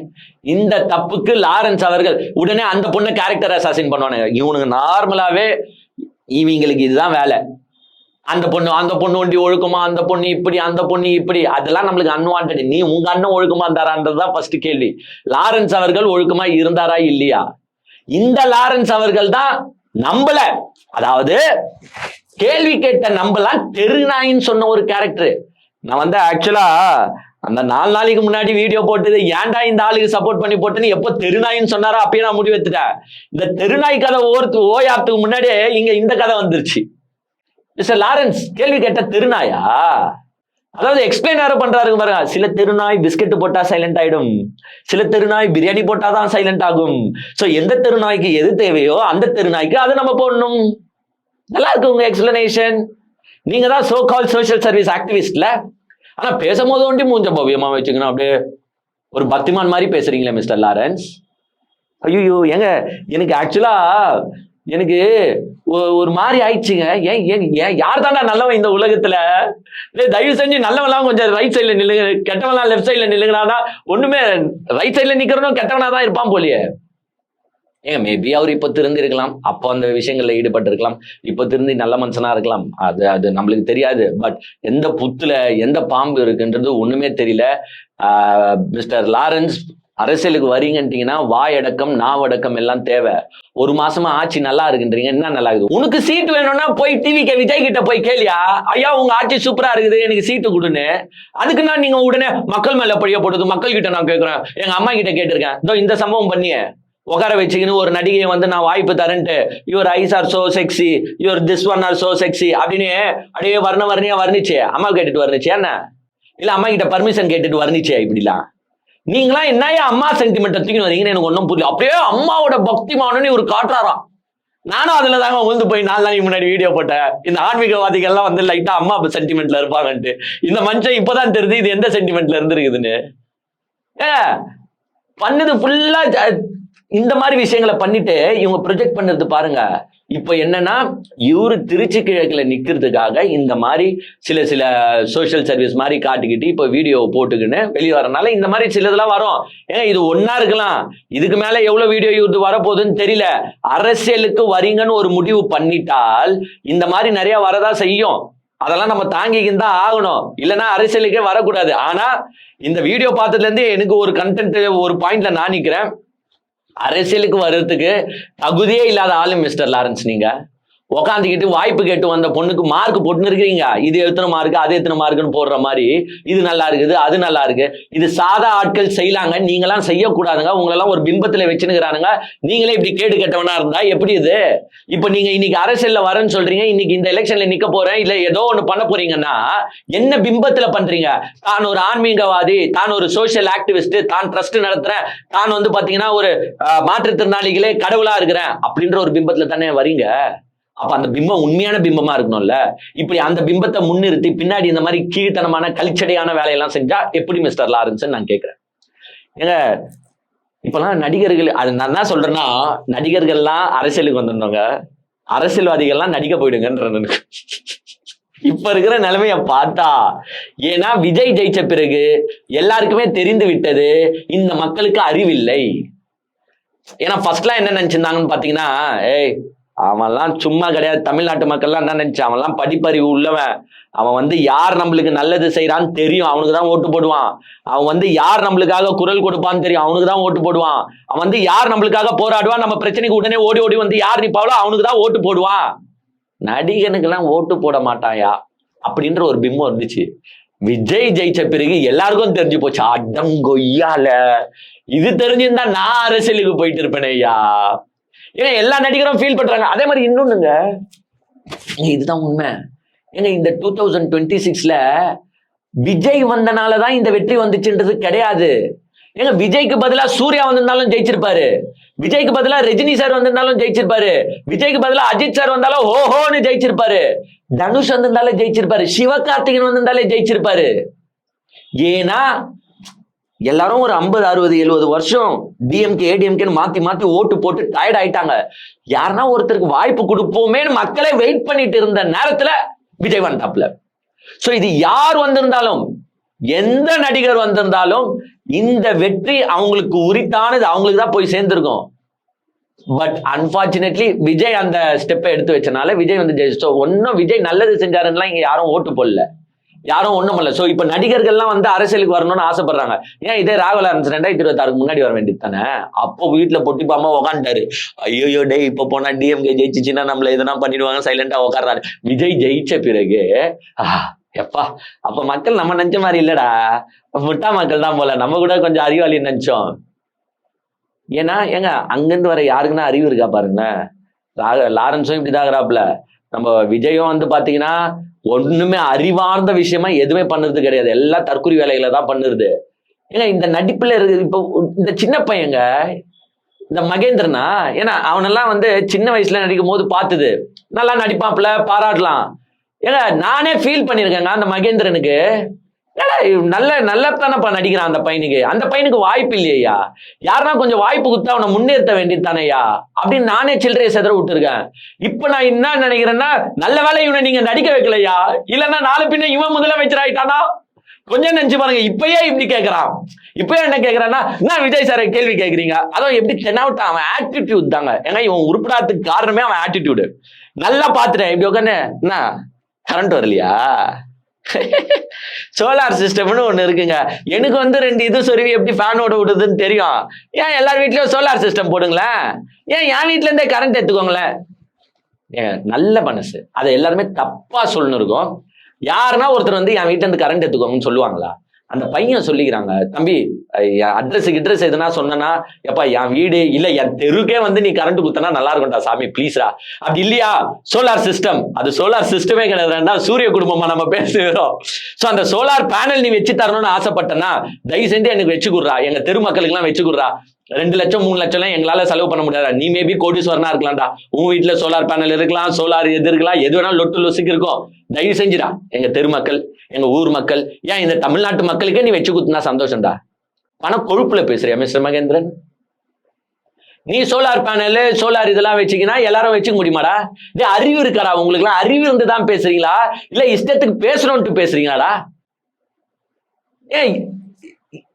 இந்த தப்புக்கு லாரன்ஸ் அவர்கள் உடனே அந்த பொண்ணை கேரக்டர் அசாசின் பண்ணுவானுங்க. இவனுக்கு நார்மலாவே இவங்களுக்கு இதுதான் வேலை. அந்த பொண்ணு ஒண்டி ஒழுக்குமா, அந்த பொண்ணு இப்படி, அதெல்லாம் நம்மளுக்கு அன்வான்ட். நீ உங்க அண்ணன் ஒழுக்குமா இருந்தாரான்றதுதான் ஃபர்ஸ்ட் கேள்வி. லாரன்ஸ் அவர்கள் ஒழுக்கமா இருந்தாரா இல்லையா? இந்த லாரன்ஸ் அவர்கள் தான் நம்பல, அதாவது கேள்வி கேட்ட நம்பலாம் தெருநாயின்னு சொன்ன ஒரு கேரக்டர். நான் வந்து ஆக்சுவலா அந்த 4 நாளைக்கு முன்னாடி வீடியோ போட்டது ஏன்டா இந்த ஆளுக்கு சப்போர்ட் பண்ணி போட்டுன்னு எப்போ தெருநாயின்னு சொன்னாரோ அப்பயே நான் முடிவு எடுத்துட்டேன். இந்த தெருநாய் கதை ஓயாத்துக்கு முன்னாடியே இங்க இந்த கதை வந்துருச்சு. மிஸ்டர் லாரன்ஸ் கேள்வி கேட்ட தெருநாயா? அதாவது எக்ஸ்பிளைன் யாரும் பண்றாரு பாருங்க. சில தெருநாய் பிஸ்கெட் போட்டா சைலண்ட் ஆயிடும், சில தெருநாய் பிரியாணி போட்டாதான் சைலண்ட் ஆகும். சோ எந்த தெருநாய்க்கு எது தேவையோ அந்த தெருநாய்க்கு அதை நம்ம போடணும். நல்லா இருக்கு உங்க எக்ஸ்பிளனேஷன். நீங்க தான் சோ கால் சோஷியல் சர்வீஸ் ஆக்டிவிஸ்ட்ல, ஆனா பேசும்போது ஒண்டி மூஞ்ச பவ்யமா வச்சுக்கணும். அப்படியே ஒரு பக்திமான் மாதிரி பேசுறீங்களே மிஸ்டர் லாரன்ஸ். ஐயோ ஏங்க எனக்கு ஆக்சுவலா எனக்கு ஒரு மாதிரி ஆயிடுச்சுங்க. ஏன் யார் தாண்டா நல்லவன் இந்த உலகத்துல? தயவு செஞ்சு நல்லவன்லாம் கொஞ்சம் ரைட் சைட்ல நில்லுங்க, கெட்டவன்லாம் லெஃப்ட் சைட்ல நில்லுங்கனா ஒண்ணுமே ரைட் சைட்ல நிக்கிறவனும் கெட்டவனா தான் இருப்பான் போலியே. ஏங்க மேபி அவர் இப்போ திருந்து இருக்கலாம், அப்போ அந்த விஷயங்கள்ல ஈடுபட்டு இருக்கலாம், இப்போ திருந்தி நல்ல மனுஷனா இருக்கலாம், அது நம்மளுக்கு தெரியாது. பட் எந்த புத்துல எந்த பாம்பு இருக்குன்றது ஒண்ணுமே தெரியல. மிஸ்டர் லாரன்ஸ் அரசியலுக்கு வரீங்கன்றீங்கன்னா வாயடக்கம் நாவடக்கம் எல்லாம் தேவை. 1 மாசமா ஆட்சி நல்லா இருக்குன்றீங்க, என்ன நல்லா இருக்குது? உனக்கு சீட்டு வேணும்னா போய் டிவிக்கு விஜய் கிட்ட போய் கேளியா, ஐயா உங்க ஆட்சி சூப்பரா இருக்குது எனக்கு சீட்டு கொடுன்னு. அதுக்குன்னா நீங்க உடனே மக்கள் மேல படிய போடுறது. மக்கள் கிட்ட நான் கேட்கிறேன், எங்க அம்மா கிட்ட கேட்டிருக்கேன், இதோ இந்த சம்பவம் பண்ணிய உட்கார வச்சுக்கின்னு ஒரு நடிகையை வந்து நான் வாய்ப்பு தரேன்ட்டு your eyes are so sexy, your this one are so sexy அப்படின்னு அப்படியே வர்ணியா வர்ணிச்சே. அம்மா கேட்டுட்டு வர்ணிச்சு என்ன இல்ல அம்மா கிட்ட பர்மிஷன் கேட்டுட்டு வர்ணிச்சே. இப்படிலாம் நீங்களாம் என்ன அம்மா சென்டிமெண்ட் தூக்கின்னு வரீங்கன்னு எனக்கு ஒன்றும் புரியல. அப்படியே அம்மாவோட பக்திமானு இவர் காட்டுறாராம். நானும் அதுல தாங்க உழுந்து போய் 4 நாளைக்கு முன்னாடி வீடியோ போட்டேன். இந்த ஆன்மீகவாதிகள்லாம் வந்து லைட்டா அம்மா சென்டிமெண்ட்ல இருப்பாங்கன்ட்டு. இந்த மனுஷன் இப்பதான் தெரியுது இது எந்த சென்டிமெண்ட்ல இருந்துருக்குதுன்னு. பண்ணது ஃபுல்லா இந்த மாதிரி விஷயங்களை பண்ணிட்டு இவங்க ப்ரொஜெக்ட் பண்றது பாருங்க. இப்ப என்னன்னா இவரு திருச்சி கிழக்குல நிக்கிறதுக்காக இந்த மாதிரி சில சோசியல் சர்வீஸ் மாதிரி காட்டிக்கிட்டு இப்ப வீடியோ போட்டுக்கின்னு வெளியே வரனால இந்த மாதிரி சிலதெல்லாம் வரும். ஏங்க இது ஒன்னா இருக்கலாம், இதுக்கு மேல எவ்வளவு வீடியோ இது வரப்போகுதுன்னு தெரியல. அரசியலுக்கு வரீங்கன்னு ஒரு முடிவு பண்ணிட்டால் இந்த மாதிரி நிறைய வரதான் செய்யும். அதெல்லாம் நம்ம தாங்கிக்கின்னு தான் ஆகணும், இல்லைன்னா அரசியலுக்கே வரக்கூடாது. ஆனா இந்த வீடியோ பார்த்ததுல இருந்து எனக்கு ஒரு கண்டென்ட் ஒரு பாயிண்ட்ல நான் நிக்கிறேன், அரசியலுக்கு வர்றதுக்கு தகுதியே இல்லாத ஆளு மிஸ்டர் லாரன்ஸ். நீங்க உக்காந்துக்கிட்டு வாய்ப்பு கேட்டு வந்த பொண்ணுக்கு மார்க் போட்டுன்னு இருக்கிறீங்க. இது எத்தனை மார்க்கு அது எத்தனை மார்க்குன்னு போடுற மாதிரி இது நல்லா இருக்குது அது நல்லா இருக்கு. இது சாதா ஆட்கள் செய்யலாங்க, நீங்களாம் செய்யக்கூடாதுங்க. உங்களெல்லாம் ஒரு பிம்பத்துல வச்சுனுக்கிறானுங்க. நீங்களே இப்படி கேட்டு கெட்டவனா இருந்தா எப்படி இது? இப்ப நீங்க இன்னைக்கு அரசியல்ல வரேன்னு சொல்றீங்க, இன்னைக்கு இந்த எலெக்ஷன்ல நிக்க போறேன் இல்ல ஏதோ ஒண்ணு பண்ண போறீங்கன்னா என்ன பிம்பத்துல பண்றீங்க? தான் ஒரு ஆன்மீகவாதி, தான் ஒரு சோசியல் ஆக்டிவிஸ்ட், தான் ட்ரஸ்ட் நடத்துறேன், தான் வந்து பாத்தீங்கன்னா ஒரு மாற்றுத்திறனாளிகளே கடவுளா இருக்கிறேன் அப்படின்ற ஒரு பிம்பத்துல தானே வரீங்க. அப்ப அந்த பிம்பம் உண்மையான பிம்பமா இருக்கணும்ல. இப்படி அந்த பிம்பத்தை முன்னிறுத்தி பின்னாடி இந்த மாதிரி கீழ்த்தனமான கலிச்சடையான வேலையெல்லாம் செஞ்சா எப்படி மிஸ்டர் லாரன்ஸ் நான் கேட்கிறேன். ஏங்க இப்பெல்லாம் நடிகர்கள், அது நான் என்ன சொல்றேன்னா நடிகர்கள்லாம் அரசியலுக்கு வந்துருந்தவங்க, அரசியல்வாதிகள்லாம் நடிக்க போயிடுங்கன்ற இப்ப இருக்கிற நிலைமைய பார்த்தா. ஏன்னா விஜய் ஜெயிச்ச பிறகு எல்லாருக்குமே தெரிந்து விட்டது இந்த மக்களுக்கு அறிவில்லை. ஏன்னா ஃபர்ஸ்ட்லாம் என்ன நினைச்சிருந்தாங்கன்னு பாத்தீங்கன்னா, அவன்லாம் சும்மா கிடையாது. தமிழ்நாட்டு மக்கள்லாம் என்ன நினைச்சான், அவன்லாம் படிப்பறிவு உள்ளவன், அவன் வந்து யார் நம்மளுக்கு நல்லது செய்யறான்னு தெரியும், அவனுக்கு தான் ஓட்டு போடுவான். அவன் வந்து யார் நம்மளுக்காக குரல் கொடுப்பான்னு தெரியும், அவனுக்கு தான் ஓட்டு போடுவான். அவன் வந்து யார் நம்மளுக்காக போராடுவான், நம்ம பிரச்சனைக்கு உடனே ஓடி ஓடி வந்து யார் நிப்பாவளோ அவனுக்கு தான் ஓட்டு போடுவான். நடிகனுக்கு எல்லாம் ஓட்டு போட மாட்டாயா அப்படின்ற ஒரு பிம்பம் இருந்துச்சு. விஜய் ஜெயிச்ச பிறகு எல்லாருக்கும் தெரிஞ்சு போச்சு, அடங்கொய்யால இது தெரிஞ்சிருந்தா நான் அரசியலுக்கு போயிட்டு இருப்பேன் ஐயா. ஏன்னா எல்லா நடிகரும் ஃபீல் பண்றாங்க. அதே மாதிரி இன்னொன்னுங்க, இதுதான் உண்மை. ஏங்க இந்த 2026ல விஜய் வந்தனாலதான் இந்த வெற்றி வந்துச்சுன்றது கிடையாது. ஏங்க விஜய்க்கு பதிலா சூர்யா வந்திருந்தாலும் ஜெயிச்சிருப்பாரு, விஜய்க்கு பதிலா ரஜினி சார் வந்திருந்தாலும் ஜெயிச்சிருப்பாரு, விஜய்க்கு பதிலா அஜித் சார் வந்தாலும் ஓஹோன்னு ஜெயிச்சிருப்பாரு, தனுஷ் வந்திருந்தாலே ஜெயிச்சிருப்பாரு, சிவகார்த்திகன் வந்திருந்தாலே ஜெயிச்சிருப்பாரு. ஏன்னா எல்லாரும் ஒரு 50, 60, 70 வருஷம் டிஎம்கே ஏடிஎம்கேன்னு மாத்தி மாத்தி ஓட்டு போட்டு டயர்ட் ஆயிட்டாங்க. யாருன்னா ஒருத்தருக்கு வாய்ப்பு கொடுப்போமேன்னு மக்களே வெயிட் பண்ணிட்டு இருந்த நேரத்துல விஜய் வந்தாப்ல. சோ இது யார் வந்திருந்தாலும், எந்த நடிகர் வந்திருந்தாலும் இந்த வெற்றி அவங்களுக்கு உரித்தானது, அவங்களுக்கு தான் போய் சேர்ந்திருக்கும். பட் அன்பார்ச்சுனேட்லி விஜய் அந்த ஸ்டெப்பை எடுத்து வச்சனால விஜய் வந்து ஜெயிச்சோம். ஒன்னும் விஜய் நல்லது செஞ்சாருன்னா இங்க யாரும் ஓட்டு போடல, யாரும் ஒண்ணும் இல்ல. சோ இப்ப நடிகர்கள்லாம் வந்து அரசியலுக்கு வரணும்னு ஆசைப்படுறாங்க. ஏன் இதே ராகுல் லாரன்ஸ் 2026 முன்னாடி வர வேண்டியது தானே? அப்போ வீட்டுல பொட்டிப்பாம உக்காண்டாரு, ஐயோ டே இப்ப போனா டிஎம்கே ஜெயிச்சுச்சுன்னா நம்மள எதனா பண்ணிடுவாங்க, சைலண்டா உட்கார்றாரு. விஜய் ஜெயிச்ச பிறகு எப்பா அப்ப மக்கள் நம்ம நினைச்ச மாதிரி இல்லடா, முட்டா மக்கள் தான் போல, நம்ம கூட கொஞ்சம் அறிவாளி நினைச்சோம். ஏன்னா ஏங்க அங்கிருந்து வர யாருக்குன்னா அறிவு இருக்கா பாருங்களேன். லாரன்ஸும் இப்படிதாகிறாப்புல, நம்ம விஜயும் வந்து பாத்தீங்கன்னா ஒண்ணுமே அறிவார்ந்த விஷயமா எதுவுமே பண்ணுறது கிடையாது, எல்லாம் தற்கொலை வேலைகளை தான் பண்ணுறது. ஏங்க இந்த நடிப்புல இருக்கு இப்போ இந்த சின்ன பையங்க இந்த மகேந்திரனா, ஏன்னா அவனெல்லாம் வந்து சின்ன வயசுல நடிக்கும் போது பார்த்தது, நல்லா நடிப்பாப்புல, பாராட்டலாம். ஏங்க நானே ஃபீல் பண்ணியிருக்கேங்க அந்த மகேந்திரனுக்கு, நல்ல நல்லத்தானப்பா நடிக்கிறான் அந்த பையனுக்கு, அந்த பையனுக்கு வாய்ப்பு இல்லையா, யாருன்னா கொஞ்சம் வாய்ப்பு கொடுத்தா அவனை முன்னேற்ற வேண்டியது தானேயா அப்படின்னு நானே சில்லறையை செதற விட்டுருக்கேன். இப்ப நான் என்ன நினைக்கிறேன்னா, நல்ல வேலை இவனை நீங்க நடிக்க வைக்கலையா, இல்லைன்னா நாலு பின்ன இவன் முதலமைச்சர் ஆயிட்டானா. கொஞ்சம் நினைச்சு பாருங்க, இப்பயே இப்படி கேட்கறான். இப்பயே என்ன கேட்கறான்னா, என்ன விஜய் சாரை கேள்வி கேட்கறீங்க, அதுவும் எப்படி தென்னாவிட்டா அவன் ஆட்டிடியூட் தாங்க. ஏன்னா இவன் உருப்படாததுக்கு காரணமே அவன் ஆட்டிடியூடு. நல்லா பாத்துட்டேன் இப்படி உட்காந்து, என்ன கரண்ட் வரலையா, சோலார் சிஸ்டம்னு ஒண்ணு இருக்குங்க. எனக்கு வந்து 2 இது சொருவி எப்படி ஃபேனோட விடுதுன்னு தெரியும். ஏன் எல்லார் வீட்லயும் சோலார் சிஸ்டம் போடுங்களேன், ஏன் என் வீட்டுல இருந்தே கரண்ட் எடுத்துக்கோங்களேன். நல்ல மனசு, அதை எல்லாருமே தப்பா சொல்லணும் இருக்கும். யாருன்னா ஒருத்தர் வந்து என் வீட்டுல இருந்து கரண்ட் எடுத்துக்கோங்கன்னு சொல்லுவாங்களா? அந்த பையன் சொல்லிக்கிறாங்க, தம்பி அட்ரஸ் எதுனா சொன்னா, எப்பா என் வீடு இல்ல என் தெருக்கே வந்து நீ கரண்ட் குத்தனா நல்லா இருக்கும்டா சாமி ப்ளீஸ்ரா. அப்படி இல்லையா சோலார் சிஸ்டம், அது சோலார் சிஸ்டமே கிடையாதுன்னா சூரிய குடும்பமா நம்ம பேசுகிறோம். சோ அந்த சோலார் பேனல் நீ வச்சு தரணும்னு ஆசைப்பட்டனா தயவு செஞ்சு எனக்கு வச்சு கொடுறா, எங்க தெரு மக்களுக்கு எல்லாம் வச்சு கொடுறா. 2 லட்சம் 3 லட்சம் எல்லாம் எங்களால செலவு பண்ண முடியாதா, நீ மேபி கோடீஸ்வரனா இருக்கலாம்டா, உன் வீட்டுல சோலார் பேனல் இருக்கலாம், சோலார் எது இருக்கலாம், எது வேணாலும் லொட்டு லொசுக்கு இருக்கும், தயவு செஞ்சுடா எங்க தெரு மக்கள் எங்க ஊர் மக்கள், ஏன் இந்த தமிழ்நாட்டு மக்களுக்கே நீ வச்சு குத்துனா சந்தோஷம்டா. பண கொழுப்புல பேசுறியா மிஸ்டர் மகேந்திரன்? நீ சோலார் பேனல் சோலார் இதெல்லாம் வச்சுக்கினா எல்லாரும் வச்சுக்க முடியுமாடா? அறிவு இருக்காடா உங்களுக்கு எல்லாம்? அறிவு இருந்துதான் பேசுறீங்களா இல்ல இஷ்டத்துக்கு பேசுறோம்ட்டு பேசுறீங்களாடா? ஏன்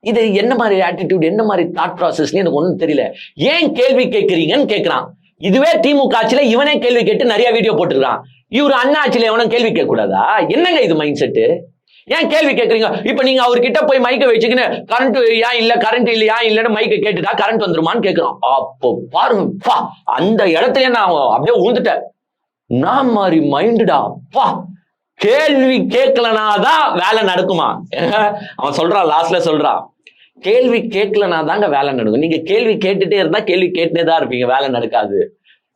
இது என்ன மாதிரி ஆட்டிடியூட், என்ன மாதிரி தாட் ப்ராசஸ்ன்னு எனக்கு ஒண்ணும் தெரியல. ஏன் கேள்வி கேட்கறீங்கன்னு கேட்கிறான். இதுவே திமுக ஆட்சியில இவனே கேள்வி கேட்டு நிறைய வீடியோ போட்டுருக்கான். இவரு அண்ணா ஆட்சியில எவனும் கேள்வி கேட்க கூடாதா? என்னங்க இது மைண்ட் செட்டு? ஏன் கேள்வி கேட்கறீங்க? இப்ப நீங்க அவர்கிட்ட போய் மைக்க வச்சுக்கின்னு கரண்ட் ஏன் இல்ல கரண்ட் இல்லையா இல்லன்னு மைக்க கேட்டுட்டா கரண்ட் வந்துருமான்னு கேட்கிறோம். அப்போ பாருங்க, அந்த இடத்துல நான் அப்படியே உழுந்துட்டேன். நான் மாதிரி மைண்டுடா, கேள்வி கேட்கலனாதான் வேலை நடக்குமா? அவன் சொல்றான், லாஸ்ட்ல சொல்றான், கேள்வி கேட்கலனா தாங்க வேலை நடக்கும். நீங்க கேள்வி கேட்டுட்டே இருந்தா கேள்வி கேட்டுட்டேதான் இருப்பீங்க, வேலை நடக்காது.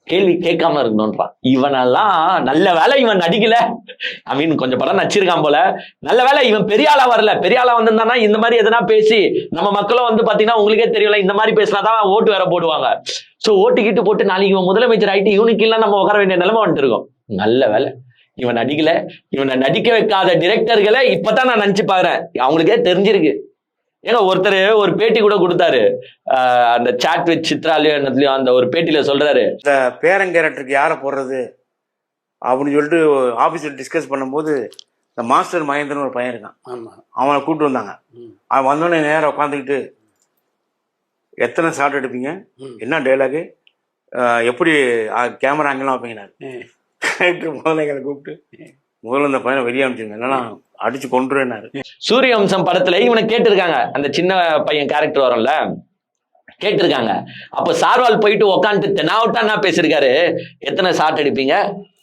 கேள்வி கேட்காம இருக்கணும்ன்றான். இவனெல்லாம் நல்ல வேலை இவன் நடிக்கல, ஐ மீன் கொஞ்சம் படம் நடிச்சிருக்கான் போல, நல்ல வேலை இவன் பெரிய ஆளா வரல. பெரிய ஆளா வந்திருந்தானா இந்த மாதிரி எதனா பேசி நம்ம மக்களும் வந்து பாத்தீங்கன்னா உங்களுக்கே தெரியல, இந்த மாதிரி பேசினாதான் ஓட்டு வேற போடுவாங்க. சோ ஓட்டு கீட்டு போட்டு நாளைக்கு இவன் முதலமைச்சர் ஆயிட்டு இவனுக்கு இல்ல நம்ம உட்கார வேண்டிய நிலைமை வந்துட்டு இருக்கோம். நல்ல வேலை இவன் நடிக்கல. இவனை நடிக்க வைக்காத டிரெக்டர்களை இப்பதான் நான் நினைச்சு பாக்குறேன், அவங்களுக்கே தெரிஞ்சிருக்கு. ஏங்க ஒருத்தர் ஒரு பேட்டி கூட கொடுத்தாரு, அந்த சாட் வித் சித்ராலயும் அந்த ஒரு பேட்டியில சொல்றாரு, இந்த பேரன் கேரக்டருக்கு யாரை போடுறது அப்படின்னு சொல்லிட்டு ஆபீஸ்ல டிஸ்கஸ் பண்ணும்போது இந்த மாஸ்டர் மகேந்திரன் ஒரு பையன் இருக்கான், அவனை கூப்பிட்டு வந்தாங்க. அவன் வந்தோடனே நேரம் உட்காந்துக்கிட்டு எத்தனை ஷாட் எடுப்பீங்க, என்ன டைலாகு, எப்படி கேமரா ஆங்கிலாம் வைப்பீங்கன்னாரு. கேரக்டர் முதல்ல எங்களை கூப்பிட்டு முதல்ல இந்த பையனை வெளியே அனுப்பிச்சிருங்க, இல்லைன்னா அடிச்சு கொண்டுருன்னாரு. சூரிய வம்சம் படத்துல இவனை கேட்டிருக்காங்க, அந்த சின்ன பையன் கேரக்டர் வரும்ல, கேட்டிருக்காங்க. அப்ப சார்வால் போயிட்டு உக்காந்துட்டு தெனாவட்டா பேசிருக்காரு, எத்தனை ஷாட் அடிப்பீங்க,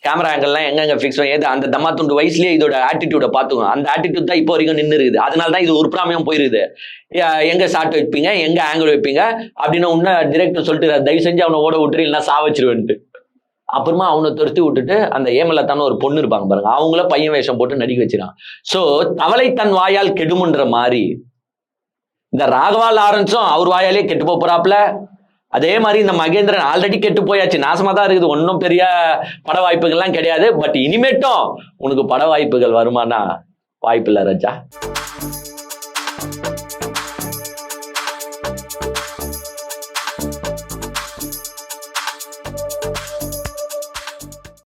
கேமரா ஆங்கிள்லாம் எங்க ஃபிக்ஸ் பண்ணி, அந்த தம்மா துண்டு வயசுலயே இதோட ஆட்டிடியூட பாத்துக்கணும். அந்த ஆட்டிடியூட் தான் இப்போ வரைக்கும் நின்று இருக்குது, அதனாலதான் இது உருப்படாமையும் போயிருக்குது. எங்க ஷாட் வைப்பீங்க, எங்க ஆங்கிள் வைப்பீங்க அப்படின்னு உன்ன டிரெக்டர் சொல்லிட்டு தயவு செஞ்சு அவனை ஓட விட்டுரு இல்லைன்னா சாவச்சிருவேன்ட்டு. அப்புறமா அவனை துரத்தி விட்டுட்டு அந்த ஏமலத்தான ஒரு பொண்ணு இருப்பாங்க பாருங்க, அவங்கள பையன் வேஷம் போட்டு நடிக்க வச்சிடான். சோ தவளை தன் வாயால் கெடுமுன்ற மாதிரி இந்த ராகவா லாரன்ஸும் அவர் வாயாலே கெட்டு போறாப்ல. அதே மாதிரி இந்த மகேந்திரன் ஆல்ரெடி கெட்டு போயாச்சு, நாசமா தான் இருக்குது, ஒன்றும் பெரிய பட வாய்ப்புகள்லாம் கிடையாது. பட் இனிமேட்டும் உனக்கு பட வாய்ப்புகள் வருமானா வாய்ப்பு இல்லை ராஜா.